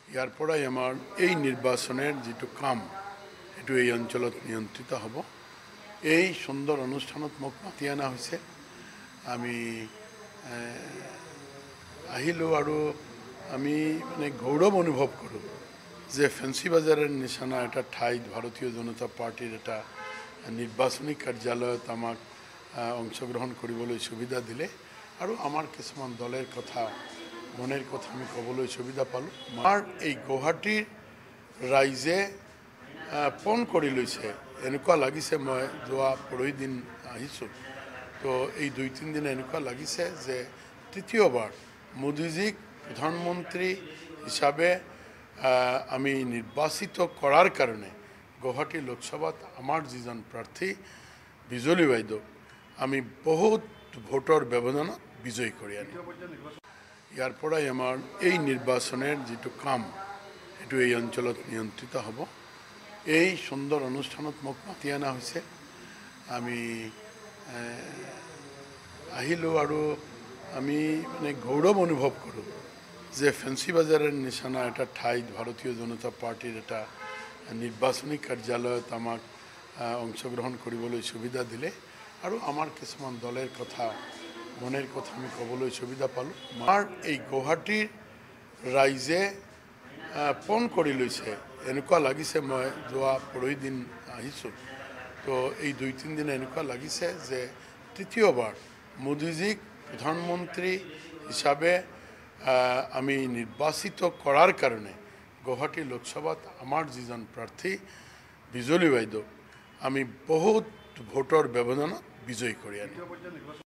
ইয়াৰ পৰাই আমাৰ এই নিৰ্বাচনৰ যেটো কাম এটো এই অঞ্চলত নিয়ন্ত্ৰিত হ'ব। এই সুন্দৰ অনুষ্ঠানত মোক মাতি আনা হৈছে। আমি আহিলো আৰু আমি মানে গৌৰৱ অনুভৱ কৰোঁ যে ফেন্সি বাজাৰৰ নিচিনা এটা ঠাইত ভাৰতীয় জনতা পাৰ্টিৰ এটা নিৰ্বাচনী কাৰ্যালয়ত আমাক অংশগ্ৰহণ কৰিবলৈ সুবিধা দিলে আৰু আমাৰ কিছুমান দলৰ কথা মনেৰ কথা আমি ক'বলৈ সুবিধা পালোঁ। আমাৰ এই গুৱাহাটীৰ ৰাইজে পণ কৰি লৈছে এনেকুৱা লাগিছে। মই যোৱা পৰহি দিন আহিছোঁ, তো এই 2-3 দিন এনেকুৱা লাগিছে যে তৃতীয়বাৰ মোদীজীক প্ৰধানমন্ত্ৰী হিচাপে আমি নিৰ্বাচিত কৰাৰ কাৰণে গুৱাহাটী লোকসভাত আমাৰ যিজন প্ৰাৰ্থী বিজলী বাইদেউ আমি বহুত ভোটৰ ব্যৱধানত বিজয়ী কৰি আনিম। ইয়াৰ পৰাই আমাৰ এই নিৰ্বাচনৰ যেটো কাম এটো এই অঞ্চলত নিয়ন্ত্ৰিত হ'ব। এই সুন্দৰ অনুষ্ঠানত মোক মাতি আনা হৈছে। আমি আহিলো আৰু আমি মানে গৌৰৱ অনুভৱ কৰোঁ যে ফেন্সি বাজাৰৰ নিচিনা এটা ঠাইত ভাৰতীয় জনতা পাৰ্টিৰ এটা নিৰ্বাচনী কাৰ্যালয়ত আমাক অংশগ্ৰহণ কৰিবলৈ সুবিধা দিলে আৰু আমাৰ কিছুমান দলৰ কথা মনেৰ কথা আমি ক'বলৈ সুবিধা পালোঁ। আমাৰ এই গুৱাহাটীৰ ৰাইজে পণ কৰি লৈছে এনেকুৱা লাগিছে। মই যোৱা পৰহি দিন আহিছোঁ, তো এই 2-3 দিন এনেকুৱা লাগিছে যে তৃতীয়বাৰ মোদীজীক প্ৰধানমন্ত্ৰী হিচাপে আমি নিৰ্বাচিত কৰাৰ কাৰণে গুৱাহাটী লোকসভাত আমাৰ যিজন প্ৰাৰ্থী বিজলী বাইদেউ আমি বহুত ভোটৰ ব্যৱধানত বিজয়ী কৰি আনিম।